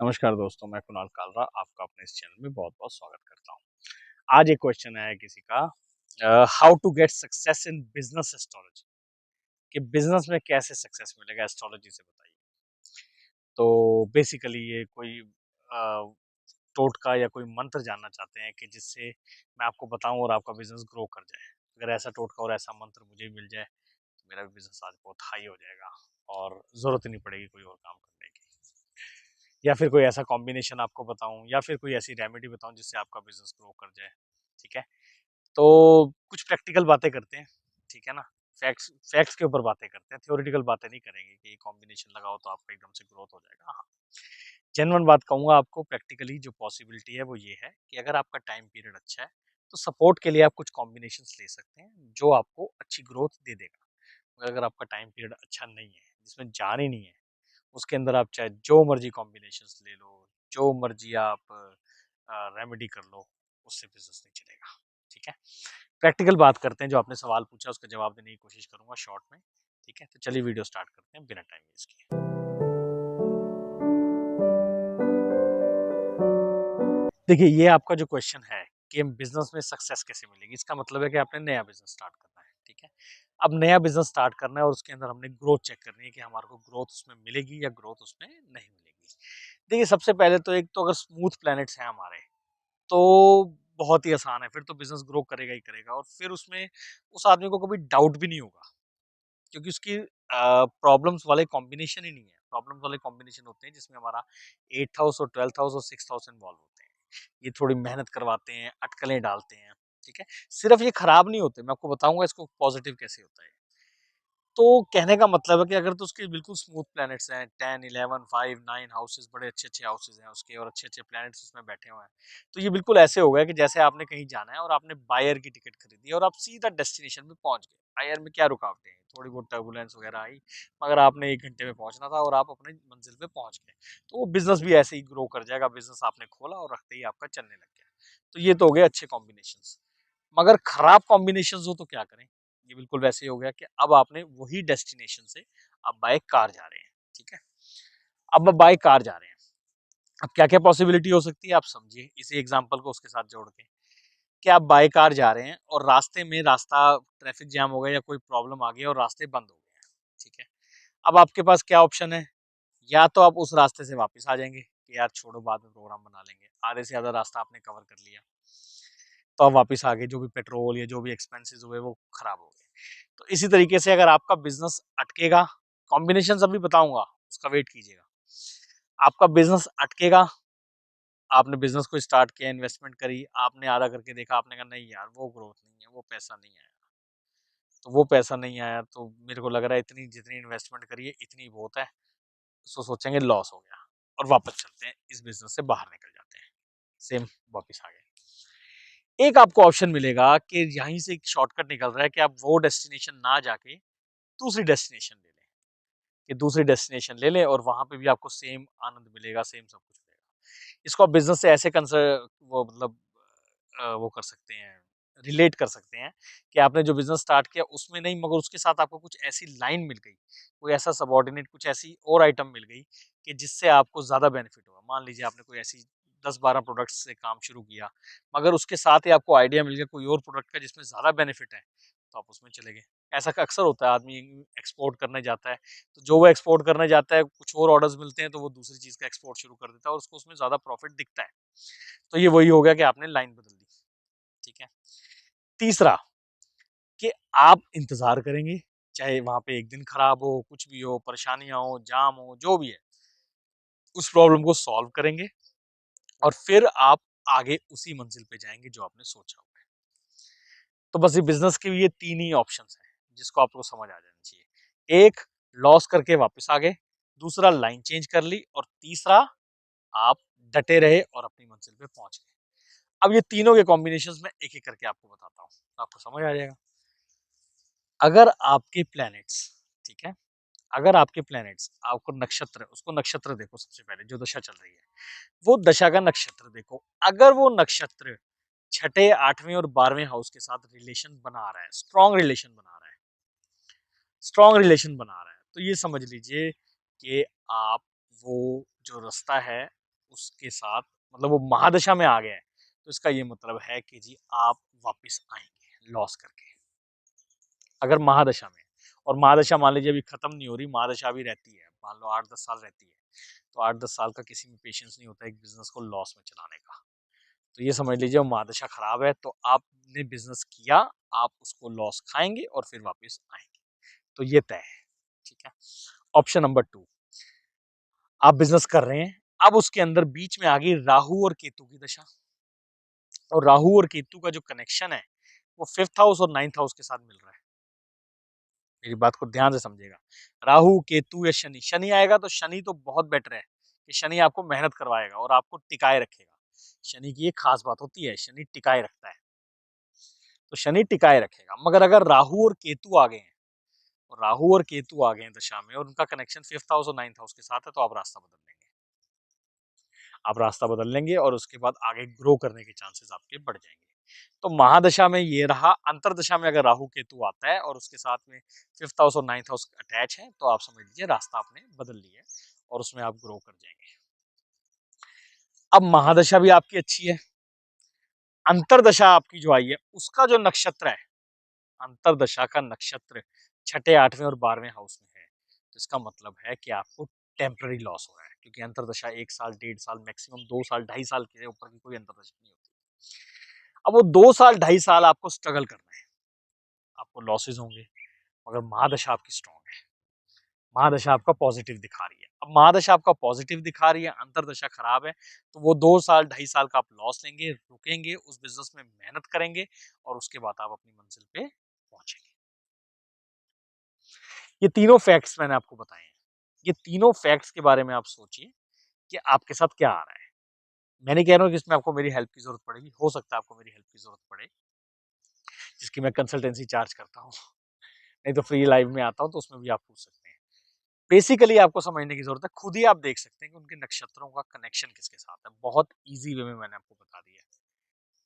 नमस्कार दोस्तों, मैं कुणाल कालरा आपका अपने इस चैनल में बहुत-बहुत स्वागत करता हूँ। आज एक क्वेश्चन है किसी का, how to get success in business astrology, कि बिज़नेस में कैसे सक्सेस मिलेगा एस्ट्रोलॉजी से बताइए। तो बेसिकली ये कोई टोटका या कोई मंत्र जानना चाहते हैं कि जिससे मैं आपको बताऊँ और आपका बिज़नेस ग्रो कर जाए। अगर ऐसा टोटका और ऐसा मंत्र मुझे मिल जाए, तो मेरा भी बिज़नेस आज बहुत हाई हो जाएगा और ज़रूरत ही नहीं पड़ेगी कोई और काम करने की। या फिर कोई ऐसा कॉम्बिनेशन आपको बताऊँ या फिर कोई ऐसी रेमेडी बताऊँ जिससे आपका बिज़नेस ग्रो कर जाए, ठीक है? तो कुछ प्रैक्टिकल बातें करते हैं, ठीक है ना? फैक्ट्स फैक्ट्स के ऊपर बातें करते हैं, थ्योरेटिकल बातें नहीं करेंगे कि ये कॉम्बिनेशन लगाओ तो आपका एकदम से ग्रोथ हो जाएगा। हाँ, जेन्युइन बात कहूँगा आपको, प्रैक्टिकली जो पॉसिबिलिटी है वो ये है कि अगर आपका टाइम पीरियड अच्छा है, तो सपोर्ट के लिए आप कुछ कॉम्बिनेशंस ले सकते हैं, जो आपको अच्छी ग्रोथ दे देगा। मगर अगर आपका टाइम पीरियड अच्छा नहीं है, जिसमें जान ही नहीं है, उसके अंदर आप चाहे जो मर्जी कॉम्बिनेशंस ले लो, जो मर्जी आप रेमेडी कर लो, उससे बिज़नेस नहीं चलेगा, ठीक है? प्रैक्टिकल बात करते हैं, जो आपने सवाल पूछा उसका जवाब देने की कोशिश करूँगा शॉर्ट में, ठीक है? तो चलिए वीडियो स्टार्ट करते हैं बिना टाइम वेस्ट किए। देखिए, ये आपका जो क्वेश्चन है कि बिज़नेस में सक्सेस कैसे मिलेगी, इसका मतलब है कि आपने नया बिज़नेस स्टार्ट करना है, ठीक है? अब नया बिज़नेस स्टार्ट करना है और उसके अंदर हमने ग्रोथ चेक करनी है कि हमारे को ग्रोथ उसमें मिलेगी या ग्रोथ उसमें नहीं मिलेगी। देखिए, सबसे पहले तो एक तो अगर स्मूथ प्लैनेट्स हैं हमारे, तो बहुत ही आसान है, फिर तो बिज़नेस ग्रो करेगा ही करेगा और फिर उसमें उस आदमी को कभी डाउट भी नहीं होगा, क्योंकि उसकी प्रॉब्लम्स वाले कॉम्बिनेशन ही नहीं है। प्रॉब्लम्स वाले कॉम्बिनेशन होते हैं जिसमें हमारा 8th हाउस और 12th हाउस और 6th हाउस इन्वॉल्व होते हैं। ये थोड़ी मेहनत करवाते हैं, अटकलें डालते हैं, ठीक है? सिर्फ ये खराब नहीं होते, मैं आपको बताऊँगा इसको पॉज़िटिव कैसे होता है। तो कहने का मतलब है कि अगर तो उसके बिल्कुल स्मूथ प्लैनेट्स हैं, 10, 11, 5, 9 हाउसेस, बड़े अच्छे-अच्छे हाउसेस हैं उसके और अच्छे-अच्छे प्लैनेट्स उसमें बैठे हुए हैं। तो ये बिल्कुल ऐसे हो गया कि जैसे आपने कहीं जाना है और आपने बाय एयर की टिकट खरीदी और आप सीधा डेस्टिनेशन पे पहुँच गए। बाय एयर में क्या रुकावटें हैं, थोड़ी बहुत टर्बुलेंस वगैरह आई, मगर आपने 1 घंटे में पहुँचना था और आप अपनी मंज़िल पे पहुँच गए। तो वो बिज़नेस भी ऐसे ही ग्रो कर जाएगा, बिज़नेस आपने खोला और रखते ही आपका चलने लग गया। तो ये तो हो गए अच्छे कॉम्बिनेशंस। मगर खराब कॉम्बिनेशंस हो तो क्या करें? ये बिल्कुल वैसे ही हो गया कि अब आपने वही डेस्टिनेशन से अब बाय कार जा रहे हैं, ठीक है? अब बाय कार जा रहे हैं। अब क्या-क्या पॉसिबिलिटी हो सकती है आप समझिए इसी एग्ज़ाम्पल को उसके साथ जोड़ के, कि आप बाय कार जा रहे हैं और रास्ते में रास्ता ट्रैफिक जैम हो गया या कोई प्रॉब्लम आ गई और रास्ते बंद हो गए हैं, ठीक है? अब आपके पास क्या ऑप्शन है? या तो आप उस रास्ते से वापस आ जाएँगे कि यार छोड़ो बाद में प्रोग्राम बना लेंगे, आधे से ज़्यादा रास्ता आपने कवर कर लिया। तो आप वापस आ गए, जो भी पेट्रोल या जो भी एक्सपेंसेस हुए वो खराब हो गए। तो इसी तरीके से अगर आपका बिज़नेस अटकेगा, कॉम्बिनेशंस अभी बताऊँगा, उसका वेट कीजिएगा। आपका बिज़नेस अटकेगा, आपने बिज़नेस को स्टार्ट किया, इन्वेस्टमेंट करी, आपने आधा करके देखा, आपने कहा नहीं यार वो ग्रोथ नहीं है, वो पैसा नहीं आया। तो वो पैसा नहीं आया तो मेरे को लग रहा है इतनी जितनी इन्वेस्टमेंट करी है इतनी बहुत है, सो सोचेंगे लॉस हो गया और वापस चलते हैं, इस बिज़नेस से बाहर निकल जाते हैं। सेम वापस आ गए। एक आपको ऑप्शन मिलेगा कि यहीं से एक शॉर्टकट निकल रहा है कि आप वो डेस्टिनेशन ना जाके दूसरी डेस्टिनेशन ले लें, कि दूसरी डेस्टिनेशन ले लें और वहाँ पे भी आपको सेम आनंद मिलेगा, सेम सब कुछ मिलेगा। इसको आप बिज़नेस से ऐसे वो मतलब वो कर सकते हैं, रिलेट कर सकते हैं कि आपने जो बिज़नेस स्टार्ट किया उसमें नहीं, मगर उसके साथ आपको कुछ ऐसी लाइन मिल गई, कोई ऐसा सबऑर्डिनेट कुछ ऐसी और आइटम मिल गई कि जिससे आपको ज़्यादा बेनिफिट होगा। मान लीजिए आपने कोई ऐसी 10-12 प्रोडक्ट्स से काम शुरू किया, मगर उसके साथ ही आपको आइडिया मिल गया कोई और प्रोडक्ट का जिसमें ज़्यादा बेनिफिट है, तो आप उसमें चले गए। ऐसा अक्सर होता है, आदमी एक्सपोर्ट करने जाता है, तो जो वो एक्सपोर्ट करने जाता है कुछ और ऑर्डर्स मिलते हैं तो वो दूसरी चीज़ का एक्सपोर्ट शुरू कर देता है और उसको उसमें ज़्यादा प्रॉफिट दिखता है। तो ये वही हो गया कि आपने लाइन बदल दी, ठीक है? तीसरा, कि आप इंतज़ार करेंगे, चाहे वहाँ पे 1 दिन खराब हो, कुछ भी हो, परेशानियाँ हो, जाम हो, जो भी है, उस प्रॉब्लम को सॉल्व करेंगे और फिर आप आगे उसी मंज़िल पे जाएँगे जो आपने सोचा हुआ है। तो बस ये बिज़नेस के ये 3 ही ऑप्शंस हैं, जिसको आपको समझ आ जाना चाहिए। एक, लॉस करके वापस आ गए, दूसरा लाइन चेंज कर ली और तीसरा आप डटे रहे और अपनी मंज़िल पे पहुँच गए। अब ये तीनों के कॉम्बिनेशंस मैं एक-एक करके आपको बताता हूँ, आपको समझ आ जाएगा। अगर आपके प्लैनेट्स, ठीक है? अगर आपके प्लैनेट्स, आपको नक्षत्र, उसको नक्षत्र देखो सबसे पहले जो दशा चल रही है, वो दशा का नक्षत्र देखो। अगर वो नक्षत्र छठे, 8वें और 12वें हाउस के साथ रिलेशन बना रहा है, स्ट्रॉन्ग रिलेशन बना रहा है, स्ट्रॉन्ग रिलेशन बना रहा है, तो ये समझ लीजिए कि आप वो जो रास्ता है उसके साथ मतलब वो महादशा में आ गया है, तो इसका ये मतलब है कि जी आप वापस आएंगे लॉस करके, अगर महादशा में। और महादशा मान लीजिए अभी खत्म नहीं हो रही, महादशा अभी रहती है, मान लो 8-10 साल रहती है, तो 8-10 साल का किसी में पेशेंस नहीं होता एक बिजनेस को लॉस में चलाने का। तो ये समझ लीजिए महादशा खराब है, तो आपने बिजनेस किया, आप उसको लॉस खाएंगे और फिर वापस आएंगे, तो ये तय है। ठीक है। ऑप्शन नंबर 2, आप बिजनेस कर रहे हैं, अब उसके अंदर बीच में आ गई राहु और केतु की दशा, और राहु और केतु का जो कनेक्शन है वो 5th हाउस और 9th हाउस के साथ मिल रहा है। मेरी बात को ध्यान से समझिएगा, राहु केतु या शनि, शनि आएगा तो शनि तो बहुत बेटर है कि शनि आपको मेहनत करवाएगा और आपको टिकाए रखेगा। शनि की एक खास बात होती है, शनि टिकाए रखता है, तो शनि टिकाए रखेगा। मगर अगर राहु और केतु आ गए हैं, और राहु और केतु आ गए हैं दशा में और उनका कनेक्शन 5th हाउस और 9th हाउस के साथ है, तो आप रास्ता बदल लेंगे, आप रास्ता बदल लेंगे और उसके बाद आगे ग्रो करने के चांसेस आपके बढ़ जाएंगे। तो महादशा में ये रहा, अंतरदशा में अगर राहु केतु आता है और उसके साथ में 5th हाउस और 9th हाउस अटैच है, तो आप समझ लीजिए रास्ता आपने बदल लिया है और उसमें आप ग्रो कर जाएंगे। अब महादशा भी आपकी अच्छी है, अंतरदशा आपकी जो आई है उसका जो नक्षत्र है, अंतरदशा का नक्षत्र 6ठे 8वें और 12वें हाउस में है, तो इसका मतलब है कि आपको टेम्पररी लॉस हो रहा है, क्योंकि अंतरदशा 1 साल 1.5 साल मैक्सिमम 2 साल 2.5 साल के ऊपर की कोई अंतरदशा नहीं होती। अब वो 2 साल 2.5 साल आपको स्ट्रगल करना है, आपको लॉसेस होंगे, मगर महादशा आपकी स्ट्रांग है, महादशा आपका पॉजिटिव दिखा रही है। अब महादशा आपका पॉजिटिव दिखा रही है, अंतरदशा खराब है, तो वो 2 साल 2.5 साल का आप लॉस लेंगे, रुकेंगे, उस बिजनेस में मेहनत करेंगे और उसके बाद आप अपनी मंजिल पे पहुंचेंगे। ये तीनों फैक्ट्स मैंने आपको बताए हैं, ये तीनों फैक्ट्स के बारे में आप सोचिए कि आपके साथ क्या आ रहा है। मैं नहीं कह रहा हूँ कि इसमें आपको मेरी हेल्प की जरूरत पड़ेगी, हो सकता है आपको मेरी हेल्प की जरूरत पड़े, जिसकी मैं कंसल्टेंसी चार्ज करता हूँ, नहीं तो फ्री लाइव में आता हूँ तो उसमें भी आप पूछ सकते हैं। बेसिकली आपको समझने की जरूरत है, खुद ही आप देख सकते हैं कि उनके नक्षत्रों का कनेक्शन किसके साथ है। बहुत इजी वे में मैंने आपको बता दिया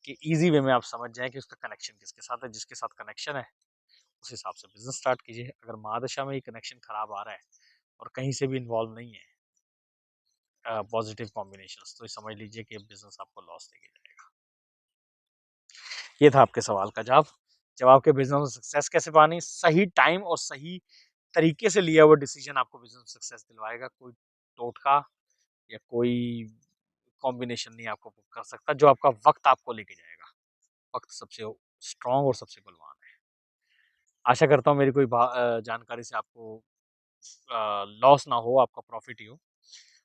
कि इजी वे में आप समझ जाएं कि उसका कनेक्शन किसके साथ है, जिसके साथ कनेक्शन है उस हिसाब से बिजनेस स्टार्ट कीजिए। अगर महादशा में ही कनेक्शन खराब आ रहा है और कहीं से भी इन्वॉल्व नहीं है पॉजिटिव कॉम्बिनेशंस, तो समझ लीजिए कि बिजनेस आपको लॉस देके जाएगा। ये था आपके सवाल का जवाब। जब आपके बिजनेस में सक्सेस कैसे पानी, सही टाइम और सही तरीके से लिया हुआ डिसीजन आपको बिजनेस में सक्सेस दिलवाएगा। कोई टोटका या कोई कॉम्बिनेशन नहीं आपको कर सकता जो आपका वक्त आपको लेके जाएगा। वक्त सबसे स्ट्रांग और सबसे बलवान है। आशा करता हूँ मेरी कोई जानकारी से आपको लॉस ना हो, आपका प्रॉफिट ही हो।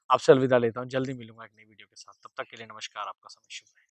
आपसे अलविदा लेता हूँ, जल्दी मिलूंगा एक नई वीडियो के साथ। तब तक के लिए नमस्कार, आपका समय शुभ रहे।